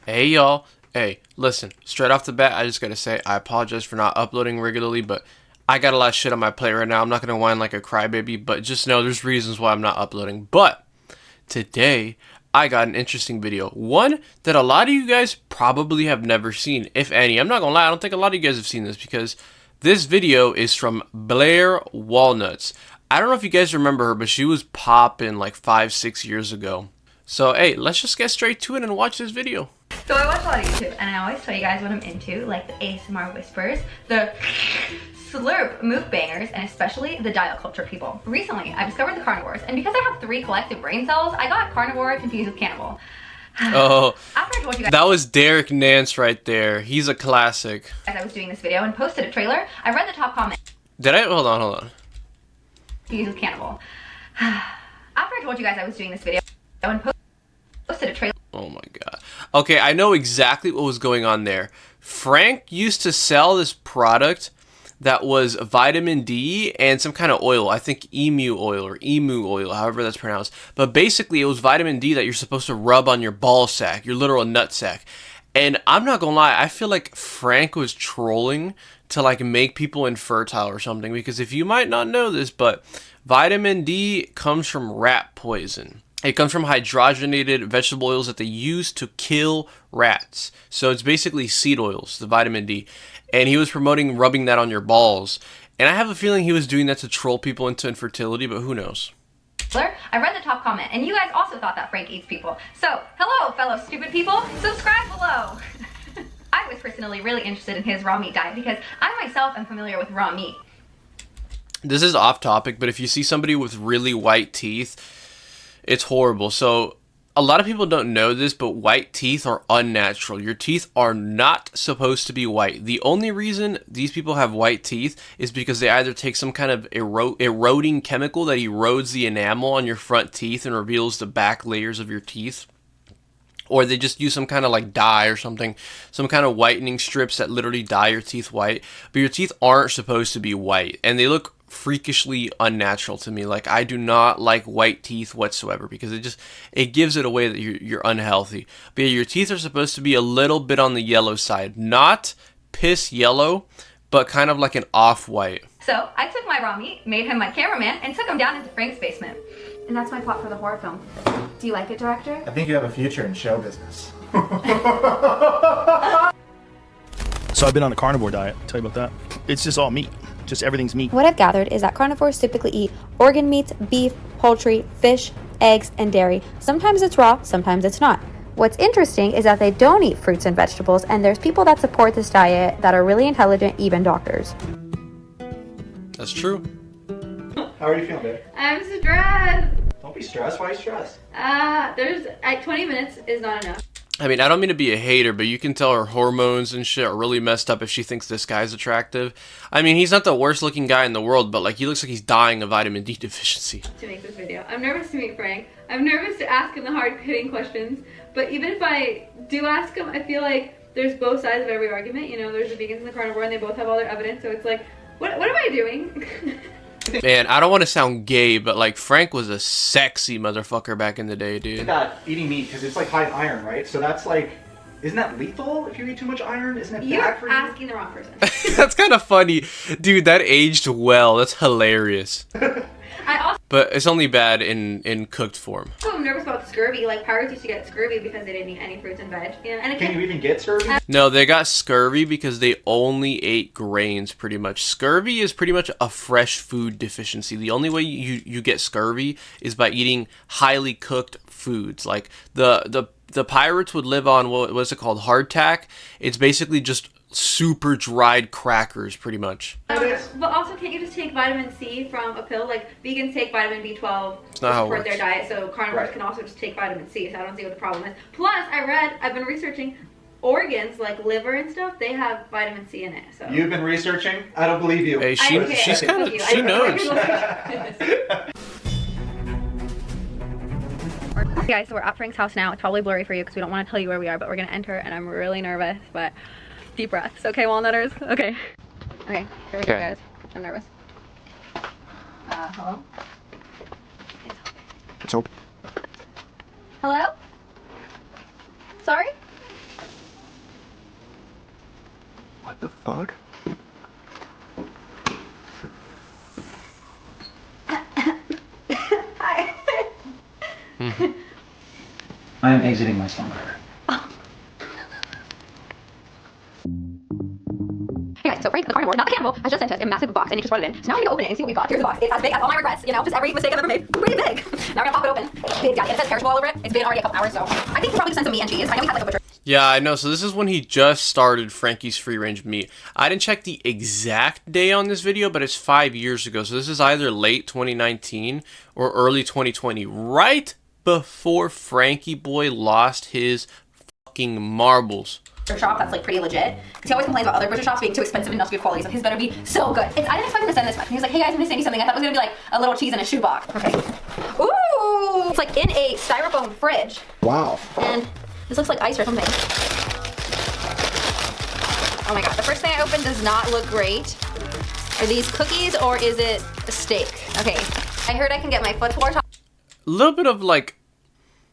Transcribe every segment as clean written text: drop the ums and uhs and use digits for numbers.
Hey y'all. Hey, listen, straight off the bat, I just gotta say, I apologize for not uploading regularly, but I got a lot of shit on my plate right now. I'm not gonna whine like a crybaby, but just know there's reasons why I'm not uploading. But today, I got an interesting video. One that a lot of you guys probably have never seen, if any. I'm not gonna lie, I don't think a lot of you guys have seen this because this video is from Blair Walnuts. I don't know if you guys remember her, but she was popping like 5-6 years ago. So, hey, let's just get straight to it and watch this video. So I watch a lot of YouTube and I always tell you guys what I'm into, like the ASMR whispers, the slurp mukbangers, and especially the diet culture people. Recently, I discovered the carnivores, and because I have 3 collective brain cells, I got carnivore confused with cannibal. Oh, After I told you guys that was Derek Nance right there. He's a classic. as I was doing this video and posted a trailer, I read the top comment. Did I? Hold on. Confused with cannibal. After I told you guys I was doing this video and posted a trailer. Oh my god. Okay, I know exactly what was going on there. Frank used to sell this product that was vitamin D and some kind of oil. I think emu oil, however that's pronounced. But basically, it was vitamin D that you're supposed to rub on your ball sack, your literal nut sack. And I'm not gonna lie, I feel like Frank was trolling to like make people infertile or something. Because if you might not know this, but vitamin D comes from rat poison. It comes from hydrogenated vegetable oils that they use to kill rats. So it's basically seed oils, the vitamin D. And he was promoting rubbing that on your balls. And I have a feeling he was doing that to troll people into infertility, but who knows? I read the top comment, and you guys also thought that Frank eats people. So, hello, fellow stupid people. Subscribe below. I was personally really interested in his raw meat diet because I myself am familiar with raw meat. This is off topic, but if you see somebody with really white teeth, it's horrible. So a lot of people don't know this, but white teeth are unnatural. Your teeth are not supposed to be white. The only reason these people have white teeth is because they either take some kind of eroding chemical that erodes the enamel on your front teeth and reveals the back layers of your teeth, or they just use some kind of like dye or something, some kind of whitening strips that literally dye your teeth white. But your teeth aren't supposed to be white, and they look freakishly unnatural to me. Like, I do not like white teeth whatsoever because it gives it away that you're unhealthy. But yeah, your teeth are supposed to be a little bit on the yellow side, not piss yellow, but kind of like an off-white. So, I took my raw meat, made him my cameraman, and took him down into Frank's basement. And that's my plot for the horror film. Do you like it, director? I think you have a future in show business. So I've been on a carnivore diet, I'll tell you about that. It's just all meat. Just everything's meat. What I've gathered is that carnivores typically eat organ meats, beef, poultry, fish, eggs, and dairy. Sometimes it's raw, sometimes it's not. What's interesting is that they don't eat fruits and vegetables, and there's people that support this diet that are really intelligent, even doctors. That's true. How are you feeling, babe? I'm stressed. Don't be stressed. Why are you stressed? There's 20 minutes is not enough. I mean, I don't mean to be a hater, but you can tell her hormones and shit are really messed up if she thinks this guy's attractive. I mean, he's not the worst looking guy in the world, but like, he looks like he's dying of vitamin D deficiency. To make this video. I'm nervous to meet Frank. I'm nervous to ask him the hard-hitting questions. But even if I do ask him, I feel like there's both sides of every argument. You know, there's the vegans and the carnivore, and they both have all their evidence. So it's like, what am I doing? Man, I don't want to sound gay, but like, Frank was a sexy motherfucker back in the day, dude. That eating meat, because it's like high in iron, right? So that's like, isn't that lethal if you eat too much iron? Isn't it You're bad for you? asking the wrong person. That's kind of funny. Dude, that aged well. That's hilarious. I also But it's only bad in cooked form. am nervous about scurvy. Like, pirates used to get scurvy because they didn't eat any fruits and veg. You know, and it Can you even get scurvy? No, they got scurvy because they only ate grains, pretty much. Scurvy is pretty much a fresh food deficiency. The only way you get scurvy is by eating highly cooked foods. Like, the pirates would live on, what's it called, hardtack. It's basically just super dried crackers, pretty much. But also, can't you just take vitamin C from a pill? Like, vegans take vitamin B12 to not how it support their works. diet, so carnivores Right. can also just take vitamin C, so I don't see what the problem is. Plus, I've been researching organs, like liver and stuff, they have vitamin C in it, so. You've been researching? I don't believe you. Hey, she's kind of, she knows. Guys, so we're at Frank's house now. It's probably blurry for you because we don't want to tell you where we are, but we're gonna enter, and I'm really nervous, but deep breaths. Okay, walnutters? Okay. Okay, here we go, guys. I'm nervous. Hello? Let's hope. Hello? Sorry? The fuck? Hi. I am exiting my stomach. Hey guys, so Frank, the carnivore, not the cannibal, has just sent us a massive box and he just brought it in. So now we're gonna open it and see what we got. Here's the box. It's as big as all my regrets, you know, just every mistake I've ever made. Pretty big. Now we're gonna pop it open. Big guy. It says perishable all over it. It's been already a couple hours, so I think we probably sent some meat and cheese. I know we had like a butcher. Yeah, I know. So this is when he just started Frankie's Free Range Meat. I didn't check the exact day on this video, but it's 5 years ago. So this is either late 2019 or early 2020, right before Frankie Boy lost his fucking marbles. Shop that's like pretty legit. Because he always complains about other butcher shops being too expensive and not good quality, so his better be so good. I didn't expect him to send this much. He was like, hey guys, I'm gonna send you something. I thought it was gonna be like a little cheese in a shoebox. Okay. Ooh! It's like in a styrofoam fridge. Wow. And this looks like ice or something. Oh my god, the first thing I opened does not look great. Are these cookies or is it a steak? Okay. I heard I can get my foot torch A little bit of like,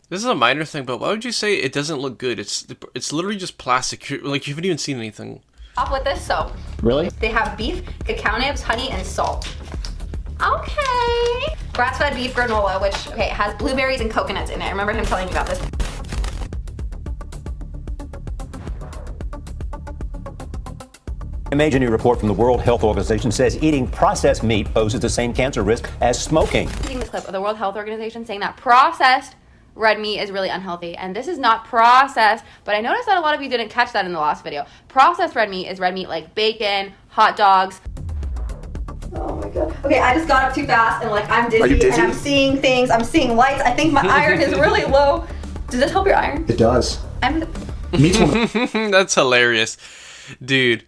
this is a minor thing, but why would you say it doesn't look good? It's literally just plastic. Like, you haven't even seen anything. off with this. So Really? they have beef, cacao nibs, honey, and salt. Okay. Grass-fed beef granola, which, okay, has blueberries and coconuts in it. I remember him telling me about this. A major new report from the World Health Organization says eating processed meat poses the same cancer risk as smoking. Seeing this clip of the World Health Organization saying that processed red meat is really unhealthy, and this is not processed, but I noticed that a lot of you didn't catch that in the last video. Processed red meat is red meat like bacon, hot dogs. Oh my god. Okay, I just got up too fast and like I'm dizzy, Are you dizzy? and I'm seeing things, I'm seeing lights. I think my iron is really low. Does this help your iron? It does. I'm Me too. That's hilarious. Dude,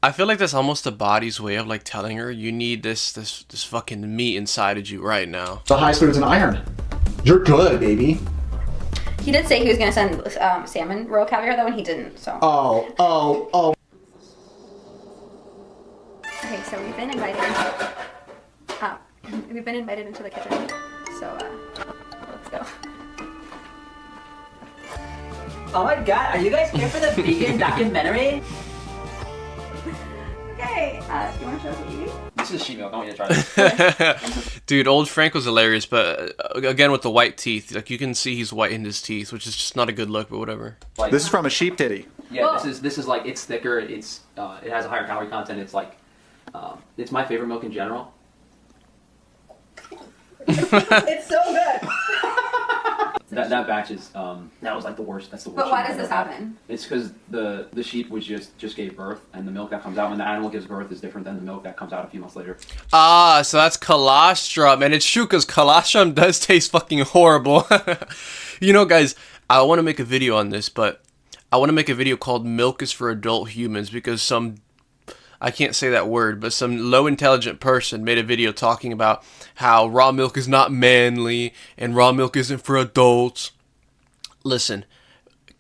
I feel like that's almost the body's way of like telling her you need this fucking meat inside of you right now. The highest foods in iron. You're good, baby. He did say he was gonna send salmon royal caviar though, and he didn't. So. Oh. Okay, so we've been invited. We've been invited into the kitchen. So let's go. Oh my god, are you guys here for the vegan documentary? Okay, you want to show us what you eat? This is sheep milk, I want you to try this. Dude, old Frank was hilarious, but again with the white teeth, like you can see he's whitened his teeth, which is just not a good look, but whatever. Like, This is from a sheep titty. yeah, this is like, it's thicker, it's it has a higher calorie content, it's like, it's my favorite milk in general. It's so good. That batch is, that was like the worst, that's the worst. But why sheep does I've this ever had. happen? It's because the sheep was just gave birth, and the milk that comes out when the animal gives birth is different than the milk that comes out a few months later. Ah, so that's colostrum, and it's true because colostrum does taste fucking horrible. You know, guys, I want to make a video on this, but I want to make a video called "Milk is for Adult Humans" because I can't say that word, but some low intelligent person made a video talking about how raw milk is not manly and raw milk isn't for adults. Listen,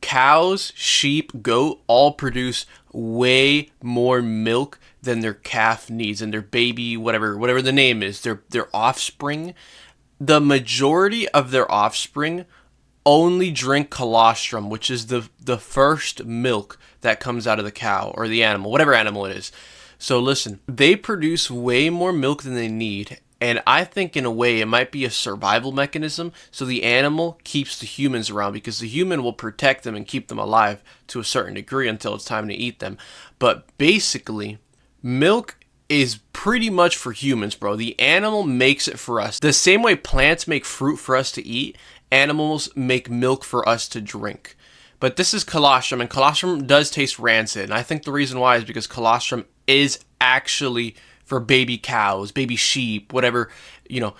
cows, sheep, goat all produce way more milk than their calf needs and their baby, whatever the name is, their offspring. The majority of their offspring only drink colostrum, which is the first milk that comes out of the cow or the animal, whatever animal it is. So listen, they produce way more milk than they need, and I think in a way it might be a survival mechanism, so the animal keeps the humans around because the human will protect them and keep them alive to a certain degree until it's time to eat them. But basically, milk is pretty much for humans, bro. The animal makes it for us. The same way plants make fruit for us to eat, animals make milk for us to drink. But this is colostrum, and colostrum does taste rancid. And I think the reason why is because colostrum is actually for baby cows, baby sheep, whatever, you know.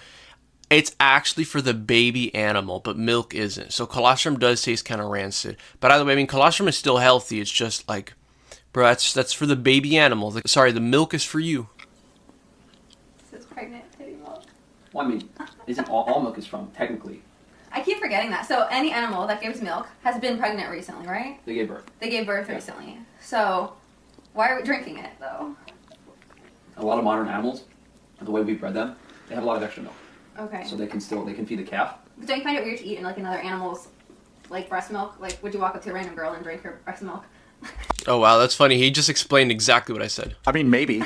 It's actually for the baby animal, but milk isn't. So colostrum does taste kind of rancid. But either way, I mean, colostrum is still healthy. It's just like, bro, that's for the baby animal. Sorry, the milk is for you. This is pregnant titty milk. Well, I mean, isn't all milk is from, technically. I keep forgetting that. So any animal that gives milk has been pregnant recently, right? They gave birth. They gave birth Yeah. recently. So why are we drinking it though? A lot of modern animals, the way we bred them, they have a lot of extra milk. Okay. So they can feed the calf. But don't you find it weird to eat in like another animal's like breast milk? Like would you walk up to a random girl and drink her breast milk? Oh wow, that's funny. He just explained exactly what I said. I mean, maybe.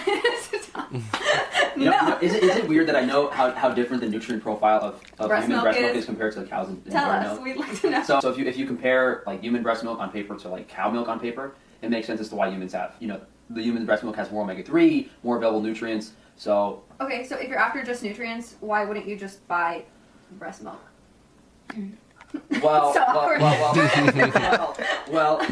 No. Is it weird that I know how different the nutrient profile of Breast human milk breast milk is? is compared to the cows and Tell dairy us. milk? We'd like to know. So if you compare like human breast milk on paper to like cow milk on paper, it makes sense as to why humans have, the human breast milk has more omega-3, more available nutrients. So Okay, so if you're after just nutrients, why wouldn't you just buy breast milk? well, So well,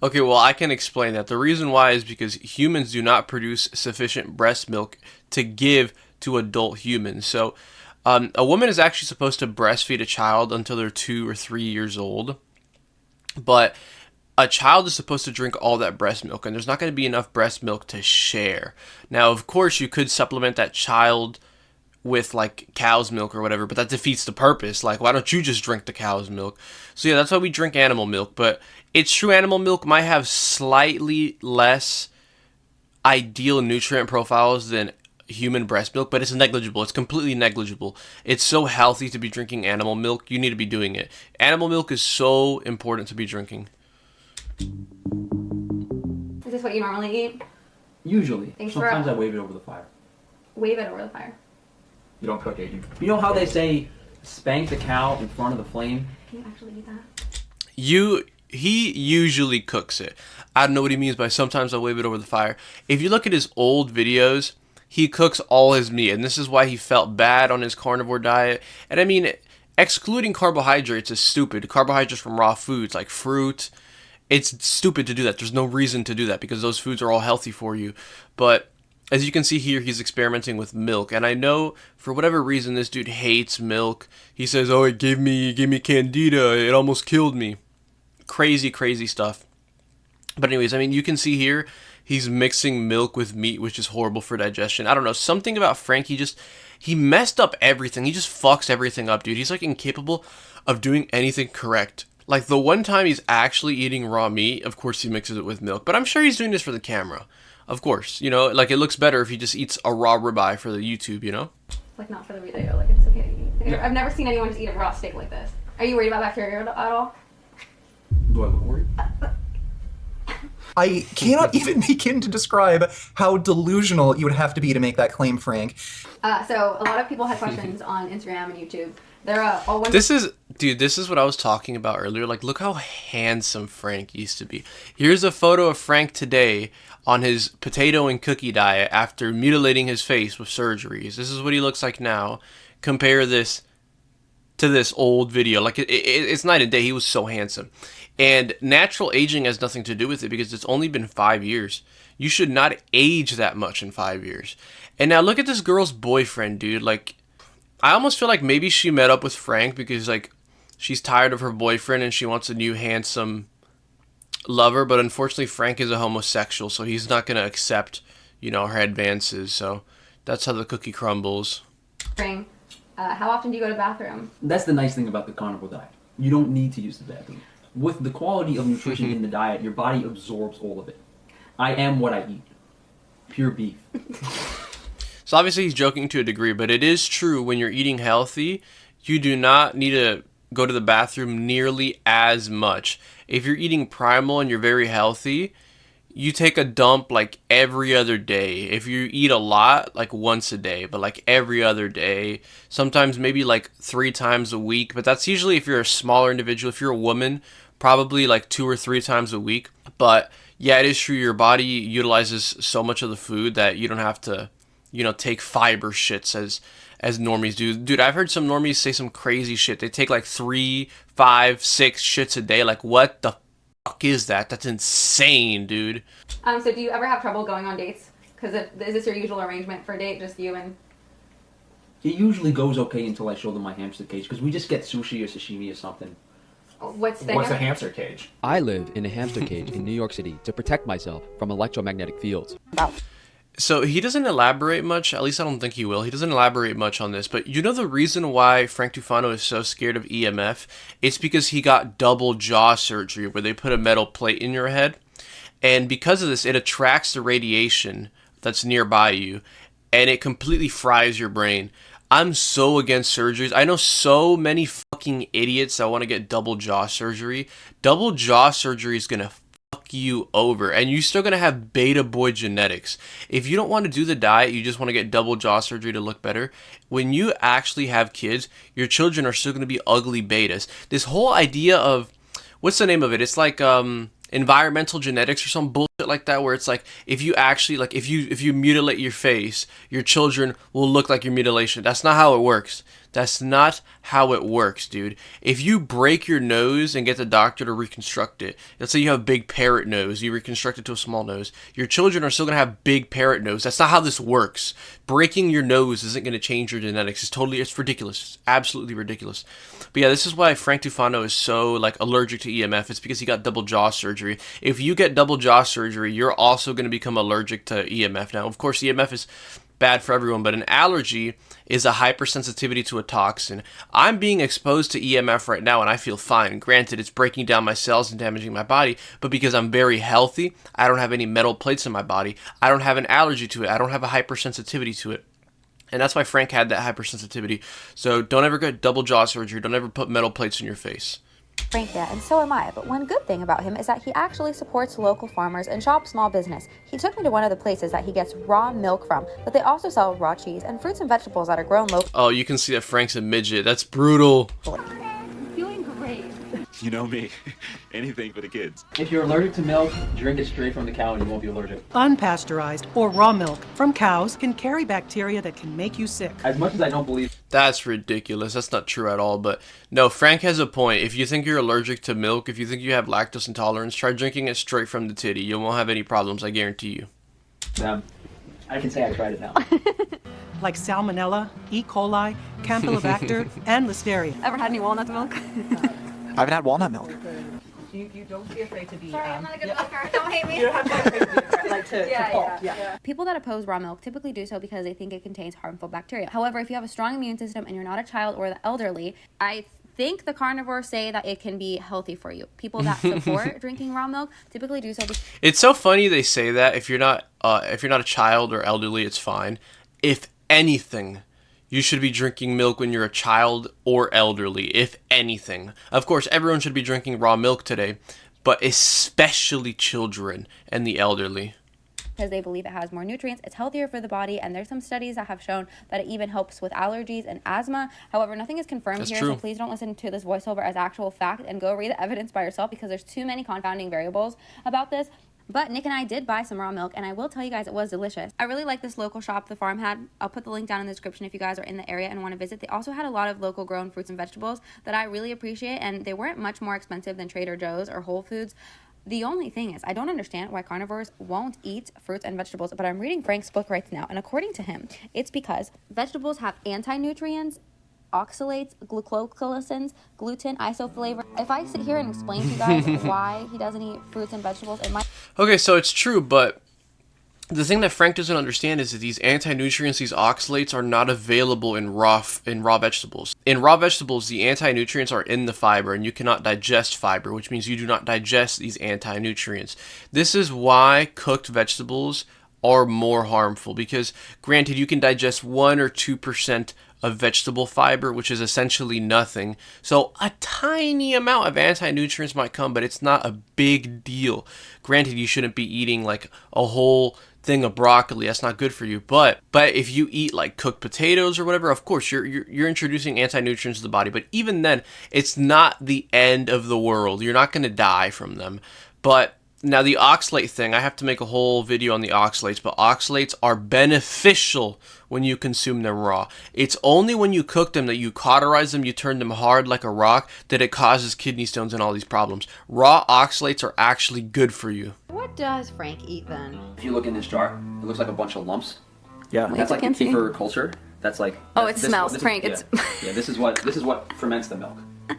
Okay, well, I can explain that. The reason why is because humans do not produce sufficient breast milk to give to adult humans. So, a woman is actually supposed to breastfeed a child until they're 2 or 3 years old. But a child is supposed to drink all that breast milk, and there's not going to be enough breast milk to share. Now, of course, you could supplement that child with like cow's milk or whatever, but that defeats the purpose. Like, why don't you just drink the cow's milk? So yeah, that's why we drink animal milk. But it's true, animal milk might have slightly less ideal nutrient profiles than human breast milk, but it's negligible. It's completely negligible. It's so healthy to be drinking animal milk. You need to be doing it. Animal milk is so important to be drinking. Is this what you normally eat? usually. Thanks for- Sometimes I wave it over the fire. Wave it over the fire. You don't cook it. You know how they say spank the cow in front of the flame? Can you actually eat that? He usually cooks it. I don't know what he means by sometimes I'll wave it over the fire. If you look at his old videos, he cooks all his meat, and this is why he felt bad on his carnivore diet. And I mean, excluding carbohydrates is stupid. Carbohydrates from raw foods like fruit, it's stupid to do that. There's no reason to do that because those foods are all healthy for you. But as you can see here, he's experimenting with milk, and I know for whatever reason this dude hates milk. He says, "Oh, it gave me candida. It almost killed me." Crazy stuff. But anyways, I mean, you can see here he's mixing milk with meat, which is horrible for digestion. I don't know, something about Frank, he messed up everything. He just fucks everything up, dude. He's like incapable of doing anything correct. Like the one time he's actually eating raw meat, of course he mixes it with milk, but I'm sure he's doing this for the camera. Of course, you know, like it looks better if he just eats a raw ribeye for the YouTube, you know? Like not for the video, like it's okay to eat. Like, Yeah. I've never seen anyone just eat a raw steak like this. Are you worried about bacteria at all? Do I look worried? I cannot even begin to describe how delusional you would have to be to make that claim, Frank. So a lot of people had questions on Instagram and YouTube. They're all wondering. This is what I was talking about earlier. Like, look how handsome Frank used to be. Here's a photo of Frank today on his potato and cookie diet after mutilating his face with surgeries. This is what he looks like now. Compare this to this old video. Like, it's night and day. He was so handsome. And natural aging has nothing to do with it because it's only been 5 years. You should not age that much in 5 years. And now look at this girl's boyfriend, dude. Like, I almost feel like maybe she met up with Frank because, like, she's tired of her boyfriend and she wants a new handsome lover. But unfortunately, Frank is a homosexual, so he's not going to accept, you know, her advances. So that's how the cookie crumbles. How often do you go to the bathroom? That's the nice thing about the carnivore diet. You don't need to use the bathroom. With the quality of nutrition in the diet, your body absorbs all of it. I am what I eat. Pure beef. So obviously he's joking to a degree, but it is true when you're eating healthy, you do not need to go to the bathroom nearly as much. If you're eating primal and you're very healthy, you take a dump like every other day. If you eat a lot, like once a day, but like every other day, sometimes maybe like 3 times a week, but that's usually if you're a smaller individual. If you're a woman, probably like 2 or 3 times a week. But yeah, it is true, your body utilizes so much of the food that you don't have to, you know, take fiber shits as normies do. Dude, I've heard some normies say some crazy shit. They take like 3, 5, 6 shits a day. Like, what the fuck is that? That's insane, dude. So do you ever have trouble going on dates? Because is this your usual arrangement for a date, just you and... It usually goes okay until I show them my hamster cage, because we just get sushi or sashimi or something. What's a hamster cage? I live in a hamster cage in New York City to protect myself from electromagnetic fields. So he doesn't elaborate much, at least I don't think he will. He doesn't elaborate much on this, but you know the reason why Frank Tufano is so scared of EMF? It's because he got double jaw surgery where they put a metal plate in your head. And because of this, it attracts the radiation that's nearby you, and it completely fries your brain. I'm so against surgeries. I know so many fucking idiots that want to get double jaw surgery. Double jaw surgery is going to fuck you over, and you're still gonna have beta boy genetics. If you don't want to do the diet, you just want to get double jaw surgery to look better. When you actually have kids, your children are still gonna be ugly betas. This whole idea of, what's the name of it? It's like environmental genetics or some bullshit like that, where it's like, if you actually, like, if you mutilate your face, your children will look like your mutilation. That's not how it works. That's not how it works, dude. If you break your nose and get the doctor to reconstruct it, let's say you have a big parrot nose, you reconstruct it to a small nose, your children are still going to have big parrot nose. That's not how this works. Breaking your nose isn't going to change your genetics. It's ridiculous. It's absolutely ridiculous. But yeah, this is why Frank Tufano is so, like, allergic to EMF. It's because he got double jaw surgery. If you get double jaw surgery, you're also going to become allergic to EMF. Now, of course, EMF is bad for everyone, but an allergy is a hypersensitivity to a toxin. I'm being exposed to EMF right now and I feel fine. Granted, it's breaking down my cells and damaging my body, but because I'm very healthy, I don't have any metal plates in my body, I don't have an allergy to it, I don't have a hypersensitivity to it. And that's why Frank had that hypersensitivity. So don't ever get double jaw surgery, don't ever put metal plates in your face. Frank, yeah, and so am I. But one good thing about him is that he actually supports local farmers and shops small business. He took me to one of the places that he gets raw milk from, but they also sell raw cheese and fruits and vegetables that are grown locally. Oh, you can see that Frank's a midget. That's brutal. Feeling great. You know me. Anything for the kids. If you're allergic to milk, drink it straight from the cow and you won't be allergic. Unpasteurized or raw milk from cows can carry bacteria that can make you sick. As much as I don't believe... That's ridiculous. That's not true at all. But no, Frank has a point. If you think you're allergic to milk, if you think you have lactose intolerance, try drinking it straight from the titty. You won't have any problems, I guarantee you. I can say I tried it now. Like salmonella, E. coli, Campylobacter, and listeria. Ever had any walnut milk? I haven't had walnut milk. You don't be afraid to be... Sorry, I'm not a good milker. Don't hate me. You don't have to be afraid to be, like, to pulp. Yeah. People that oppose raw milk typically do so because they think it contains harmful bacteria. However, if you have a strong immune system and you're not a child or the elderly, I think the carnivores say that it can be healthy for you. People that support drinking raw milk typically do so. It's so funny they say that. If you're not a child or elderly, it's fine. If anything, you should be drinking milk when you're a child or elderly, if anything. Of course, everyone should be drinking raw milk today, but especially children and the elderly. Because they believe it has more nutrients, it's healthier for the body, and there's some studies that have shown that it even helps with allergies and asthma. However, nothing is confirmed That's here, true. So please don't listen to this voiceover as actual fact and go read the evidence by yourself because there's too many confounding variables about this. But Nick and I did buy some raw milk, and I will tell you guys it was delicious. I really like this local shop the farm had. I'll put the link down in the description if you guys are in the area and want to visit. They also had a lot of local grown fruits and vegetables that I really appreciate, and they weren't much more expensive than Trader Joe's or Whole Foods. The only thing is, I don't understand why carnivores won't eat fruits and vegetables, but I'm reading Frank's book right now, and according to him, it's because vegetables have anti-nutrients, oxalates, glucosamines, gluten, isoflavor. If I sit here and explain to you guys why he doesn't eat fruits and vegetables, it might... Okay, so it's true, but the thing that Frank doesn't understand is that these anti-nutrients, these oxalates, are not available in raw vegetables. In raw vegetables, the anti-nutrients are in the fiber, and you cannot digest fiber, which means you do not digest these anti-nutrients. This is why cooked vegetables are more harmful, because granted, you can digest 1 or 2% of vegetable fiber, which is essentially nothing. So a tiny amount of anti-nutrients might come, but it's not a big deal. Granted, you shouldn't be eating like a whole thing of broccoli. That's not good for you. But if you eat like cooked potatoes or whatever, of course you're introducing anti-nutrients to the body. But even then, it's not the end of the world. You're not going to die from them. But now the oxalate thing, I have to make a whole video on the oxalates, but oxalates are beneficial when you consume them raw. It's only when you cook them, that you cauterize them, you turn them hard like a rock, that it causes kidney stones and all these problems. Raw oxalates are actually good for you. What does Frank eat then? If you look in this jar, it looks like a bunch of lumps. Yeah. That's like the kefir culture. That's like... Oh, it smells, Frank. Yeah, this is what ferments the milk.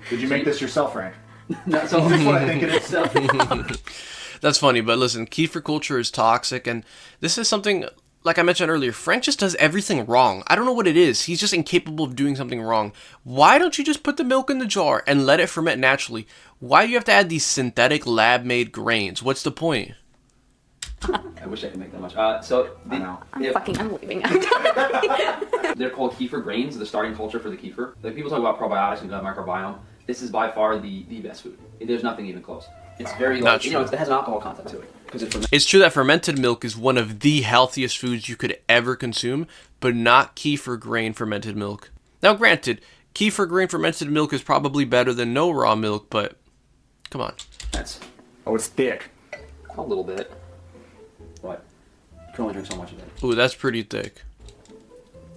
Did you make this yourself, Frank? No, so That's what I think it is. So. That's funny, but listen, kefir culture is toxic, and this is something, like I mentioned earlier, Frank just does everything wrong. I don't know what it is. He's just incapable of doing something wrong. Why don't you just put the milk in the jar and let it ferment naturally? Why do you have to add these synthetic lab-made grains? What's the point? I wish I could make that much. I'm leaving. They're called kefir grains, the starting culture for the kefir. Like people talk about probiotics and gut microbiome. This is by far the best food. There's nothing even close. It's very, Not like, you know, true. it has an alcohol content to it. Because it ferments. It's true that fermented milk is one of the healthiest foods you could ever consume, but not kefir grain fermented milk. Now, granted, kefir grain fermented milk is probably better than no raw milk, but come on. That's Oh, it's thick. a little bit. What? You can only drink so much of it. Ooh, that's pretty thick.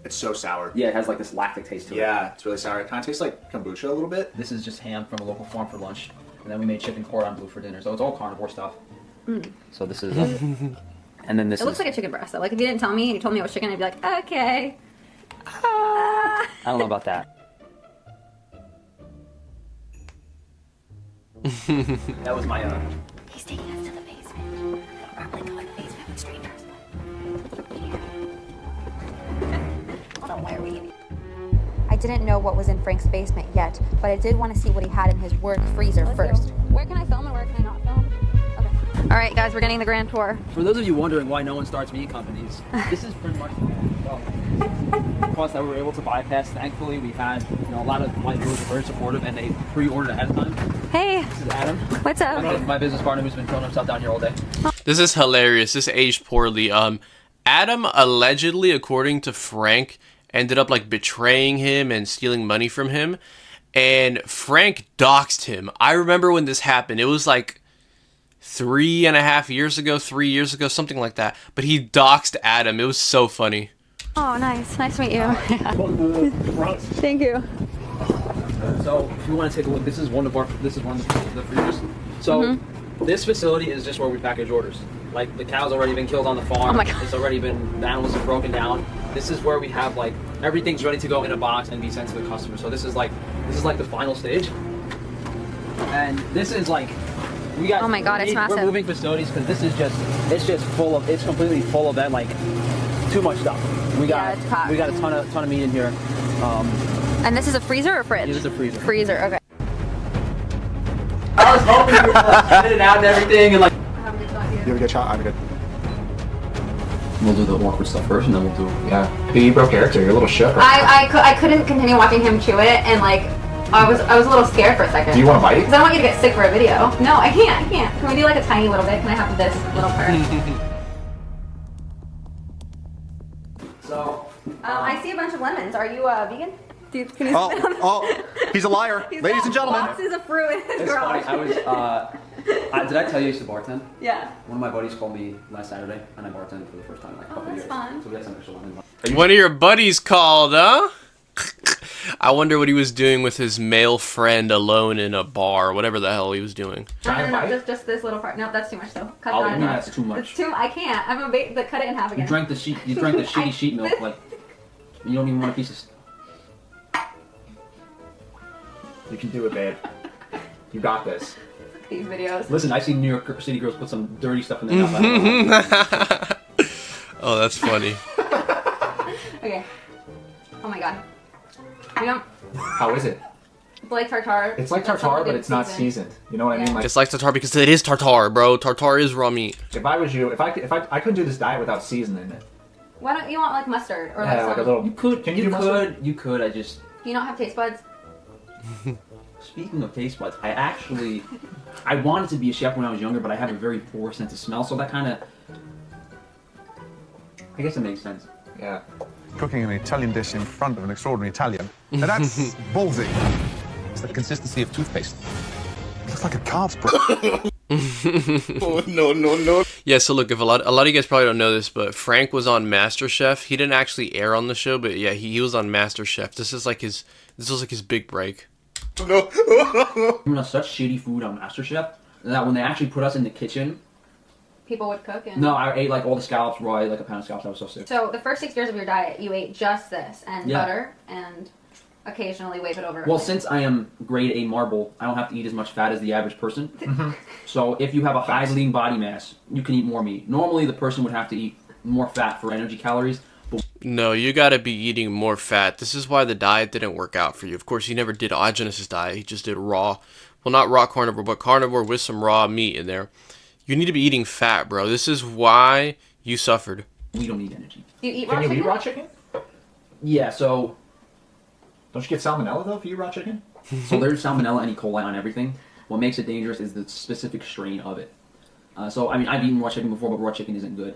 It's so sour. Yeah, it has like this lactic taste to it. Yeah, it's really sour. It kind of tastes like kombucha a little bit. This is just ham from a local farm for lunch, and then we made chicken cordon bleu for dinner. So it's all carnivore stuff. So this is, and then this. It looks like a chicken breast though. Like if you didn't tell me and you told me it was chicken, I'd be like, okay. I don't know about that. That was my. He's taking us to the basement. We're like going to the basement with strangers. Hold on, why are we eating? I didn't know what was in Frank's basement yet, but I did want to see what he had in his work freezer first. Where can I film and where can I not film? Okay. All right, guys, we're getting the grand tour. For those of you wondering why no one starts meat companies, this is pretty much the cost that we were able to bypass. Thankfully, we had a lot of white viewers very supportive, and they pre-ordered ahead of time. Hey. This is Adam. What's up? My business partner who's been killing himself down here all day. This is hilarious. This aged poorly. Adam allegedly, according to Frank, ended up like betraying him and stealing money from him, and Frank doxed him. I remember when this happened. It was like 3.5 years ago, 3 years ago, something like that. But he doxed Adam. It was so funny. Oh, nice. Nice to meet you. Thank you. So if you want to take a look, this is one of the freezers. So this facility is just where we package orders. Like the cow's already been killed on the farm. Oh my God. It's already been, the animals are broken down. This is where we have like everything's ready to go in a box and be sent to the customer. So this is like the final stage. And this is like Oh my God, it's massive. We're moving facilities because this is it's completely full of that, like too much stuff. We got it's packed. a ton of meat in here. And this is a freezer or fridge? It is a freezer. Freezer, okay. I was hoping you were cut it out and everything and like. You have a good shot? I'm good. We'll do the awkward stuff first, and then we'll do. Yeah. You broke character. You're a little shook. Right? I couldn't continue watching him chew it, and like I was a little scared for a second. Do you want to bite? Because I don't want you to get sick for a video. No, I can't. Can we do like a tiny little bit? Can I have this little part? So. I see a bunch of lemons. Are you vegan? Can you spit on them? He's a liar. He's Ladies got and gentlemen. boxes of fruit in his It's funny. garage. Did I tell you I used to bartend? Yeah. One of my buddies called me last Saturday, and I bartended for the first time in like a couple that's years. fun. So we had some extra lemon. One of your buddies called, huh? I wonder what he was doing with his male friend alone in a bar, whatever the hell he was doing. No, just this little part. No, that's too much though. Cut Oh, that in no, half. that's too much. It's too. I can't. I'm a bait, but cut it in half again. You drank the shitty sheet milk, like you don't even want a piece of. You can do it, babe. You got this. These videos. Listen, I've seen New York City girls put some dirty stuff in their mouth. Oh, that's funny. Okay. Oh my God. You know, How is it? it's like tartare. It's like tartare, but it's not seasoned. You know what I mean? Like, It's like tartare because it is tartare, bro. Tartare is raw meat. if I was you, if I couldn't do this diet without seasoning it. Why don't you want like mustard or Yeah, like like a some? little. You could. Can you do mustard? You could. I just. Do you not have taste buds? Speaking of taste buds, I wanted to be a chef when I was younger, but I have a very poor sense of smell, so that kind of. I guess it makes sense. Yeah. Cooking an Italian dish in front of an extraordinary Italian. Now that's ballsy. It's the consistency of toothpaste. It looks like a calf's breast. Oh, no. Yeah, so look, if a lot of you guys probably don't know this, but Frank was on MasterChef. He didn't actually air on the show, but yeah, he was on MasterChef. This was like his big break. No. We had such shitty food on MasterChef that when they actually put us in the kitchen. People would cook and. No, I ate like all the scallops raw. I ate like a pound of scallops. I was so sick. So the first 6 years of your diet, you ate just this and Yeah. butter and occasionally wave it over. Well, since I am grade A marble, I don't have to eat as much fat as the average person. So if you have a high lean body mass, you can eat more meat. Normally, the person would have to eat more fat for energy calories. But No, you gotta be eating more fat. This is why the diet didn't work out for you. Of course, he never did aajonus's diet. He just did raw. Well, not raw carnivore, but carnivore with some raw meat in there. You need to be eating fat, bro. This is why you suffered. we don't need energy. Do you eat Can raw you chicken? eat raw chicken? Yeah, so Don't you get salmonella though if you eat raw chicken? there's salmonella and E. coli on everything. What makes it dangerous is the specific strain of it. So, I mean, I've eaten raw chicken before, but raw chicken isn't good.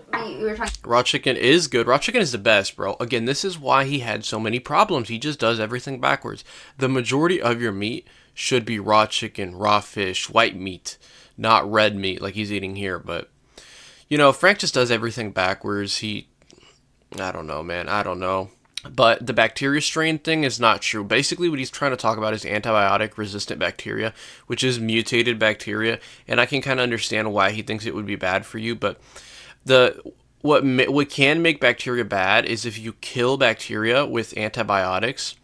Raw chicken is good. Raw chicken is the best, bro. Again, this is why he had so many problems. He just does everything backwards. The majority of your meat should be raw chicken, raw fish, white meat, not red meat like he's eating here. But, you know, Frank just does everything backwards. I don't know, man. I don't know. But the bacteria strain thing is not true. Basically, what he's trying to talk about is antibiotic-resistant bacteria, which is mutated bacteria. And I can kind of understand why he thinks it would be bad for you. But what can make bacteria bad is if you kill bacteria with antibiotics,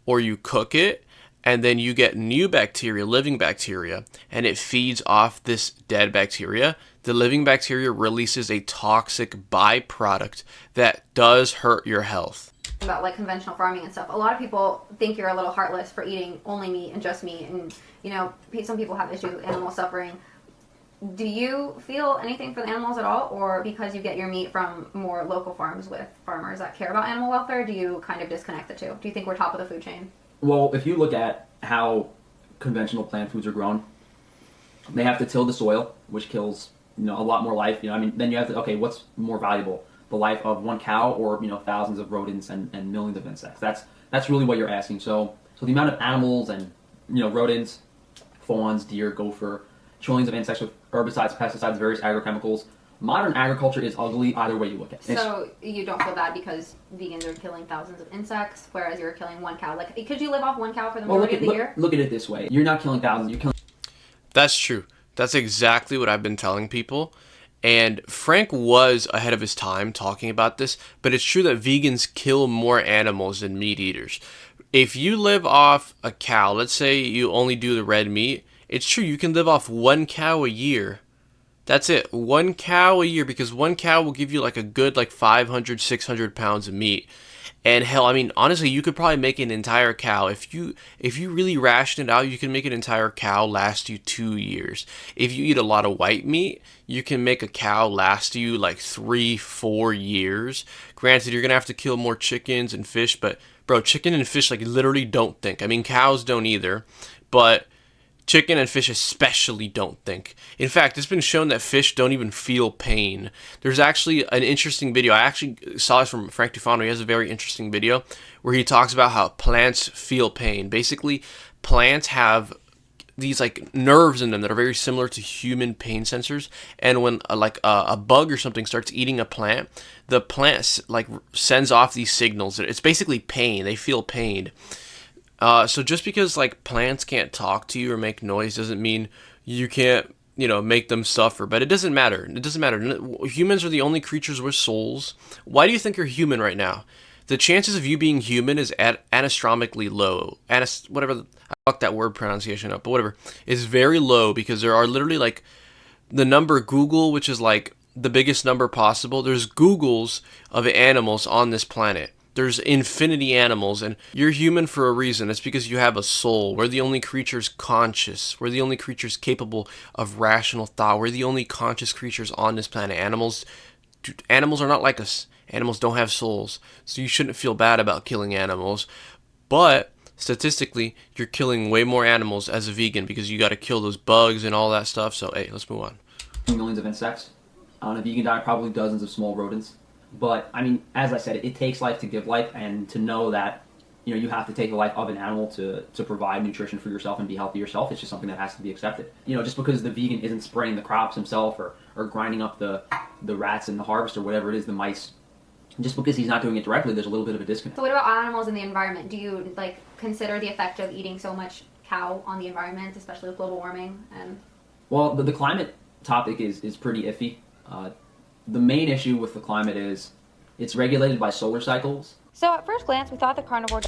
or you cook it, and then you get new bacteria, living bacteria, and it feeds off this dead bacteria. The living bacteria releases a toxic byproduct that does hurt your health. About like conventional farming and stuff. A lot of people think you're a little heartless for eating only meat and just meat, and you know, some people have issues with animal suffering. Do you feel anything for the animals at all, or because you get your meat from more local farms with farmers that care about animal welfare, do you kind of disconnect the two? Do you think we're top of the food chain? Well, if you look at how conventional plant foods are grown, they have to till the soil, which kills, you know, a lot more life. You know, I mean, then you have to, okay, what's more valuable? The life of one cow, or, you know, thousands of rodents and millions of insects. That's really what you're asking. So the amount of animals and, you know, rodents, fawns, deer, gopher, trillions of insects with herbicides, pesticides, various agrochemicals. Modern agriculture is ugly either way you look at it. So you don't feel bad because vegans are killing thousands of insects, whereas you're killing one cow. Like, could you live off one cow for the majority of the year? Look at it this way. You're not killing thousands, you're killing... That's true. That's exactly what I've been telling people. And Frank was ahead of his time talking about this, but it's true that vegans kill more animals than meat eaters. If you live off a cow, let's say you only do the red meat, it's true you can live off one cow a year. That's it, one cow a year, because one cow will give you like a good like 500, 600 pounds of meat. And hell, I mean, honestly, you could probably make an entire cow. If you really ration it out, you can make an entire cow last you 2 years. If you eat a lot of white meat, you can make a cow last you like 3-4 years. Granted, you're going to have to kill more chickens and fish, but bro, chicken and fish like literally don't think. I mean, cows don't either, but chicken and fish especially don't think. In fact, it's been shown that fish don't even feel pain. There's actually an interesting video. I actually saw this from Frank Tufano. He has a very interesting video where he talks about how plants feel pain. Basically, plants have these like nerves in them that are very similar to human pain sensors, and when a bug or something starts eating a plant, the plant like sends off these signals. It's basically pain. They feel pain. So just because like plants can't talk to you or make noise doesn't mean you can't, you know, make them suffer. But it doesn't matter. It doesn't matter. Humans are the only creatures with souls. Why do you think you're human right now? The chances of you being human is astronomically low. Whatever, I fucked that word pronunciation up, but whatever. It's very low because there are literally like the number Google, which is like the biggest number possible. There's Googles of animals on this planet. There's infinity animals, and you're human for a reason. It's because you have a soul. We're the only creatures conscious. We're the only creatures capable of rational thought. We're the only conscious creatures on this planet. Animals are not like us. Animals don't have souls. So you shouldn't feel bad about killing animals. But statistically, you're killing way more animals as a vegan because you got to kill those bugs and all that stuff. So, hey, let's move on. Millions of insects. On a vegan diet, probably dozens of small rodents. But, I mean, as I said, it takes life to give life, and to know that, you know, you have to take the life of an animal to provide nutrition for yourself and be healthy yourself. It's just something that has to be accepted. You know, just because the vegan isn't spraying the crops himself or grinding up the rats in the harvest or whatever it is, the mice, just because he's not doing it directly, there's a little bit of a disconnect. So what about animals in the environment? Do you like consider the effect of eating so much cow on the environment, especially with global warming? Well, the climate topic is pretty iffy. The main issue with the climate is it's regulated by solar cycles. So at first glance, we thought the carnivore...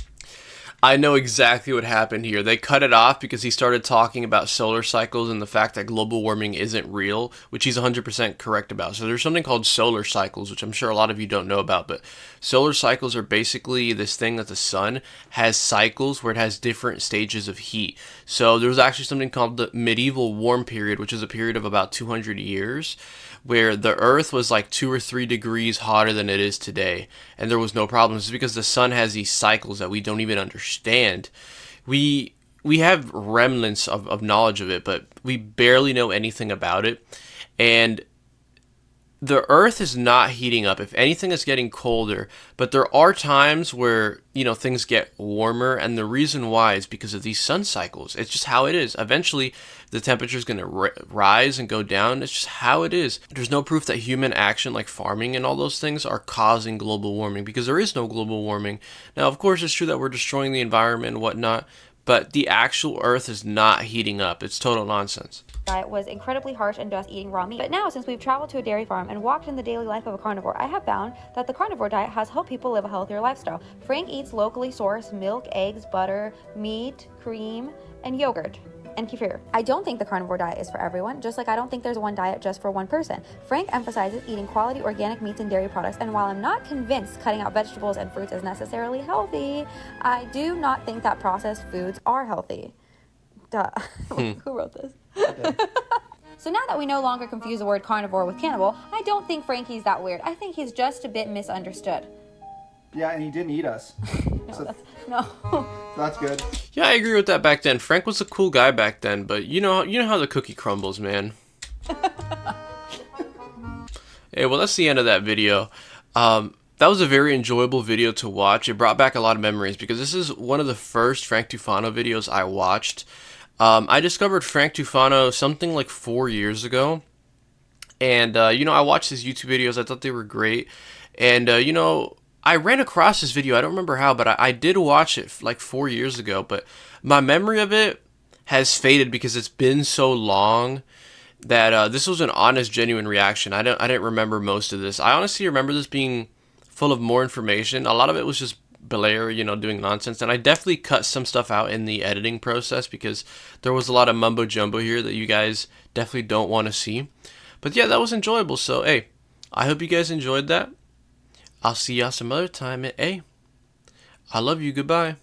I know exactly what happened here. They cut it off because he started talking about solar cycles and the fact that global warming isn't real, which he's 100% correct about. So there's something called solar cycles, which I'm sure a lot of you don't know about, but solar cycles are basically this thing that the sun has cycles where it has different stages of heat. So there's actually something called the medieval warm period, which is a period of about 200 years, where the earth was like 2 or 3 degrees hotter than it is today, and there was no problems. It's because the sun has these cycles that we don't even understand. We we have remnants of knowledge of it, but we barely know anything about it. And the Earth is not heating up. If anything, it's getting colder. But there are times where, you know, things get warmer, and the reason why is because of these sun cycles. It's just how it is. Eventually, the temperature is going to rise and go down. It's just how it is. There's no proof that human action, like farming and all those things, are causing global warming, because there is no global warming. Now, of course, it's true that we're destroying the environment and whatnot, but the actual Earth is not heating up. It's total nonsense. Diet was incredibly harsh and just eating raw meat. But now, since we've traveled to a dairy farm and walked in the daily life of a carnivore, I have found that the carnivore diet has helped people live a healthier lifestyle. Frank eats locally sourced milk, eggs, butter, meat, cream, and yogurt, and kefir. I don't think the carnivore diet is for everyone, just like I don't think there's one diet just for one person. Frank emphasizes eating quality organic meats and dairy products, and while I'm not convinced cutting out vegetables and fruits is necessarily healthy, I do not think that processed foods are healthy. Duh. Who wrote this? So now that we no longer confuse the word carnivore with cannibal, I don't think Frankie's that weird. I think he's just a bit misunderstood. Yeah, and he didn't eat us. No. That's good. Yeah, I agree with that back then. Frank was a cool guy back then, but you know how the cookie crumbles, man. Hey, well, that's the end of that video. That was a very enjoyable video to watch. It brought back a lot of memories, because this is one of the first Frank Tufano videos I watched. I discovered Frank Tufano something like 4 years ago. And, you know, I watched his YouTube videos. I thought they were great. And, you know, I ran across this video. I don't remember how, but I did watch it like 4 years ago. But my memory of it has faded because it's been so long that this was an honest, genuine reaction. I didn't remember most of this. I honestly remember this being full of more information. A lot of it was just Blair, you know, doing nonsense, and I definitely cut some stuff out in the editing process because there was a lot of mumbo jumbo here that you guys definitely don't want to see. But yeah, that was enjoyable. So hey, I hope you guys enjoyed that. I'll see y'all some other time. And hey, I love you. Goodbye.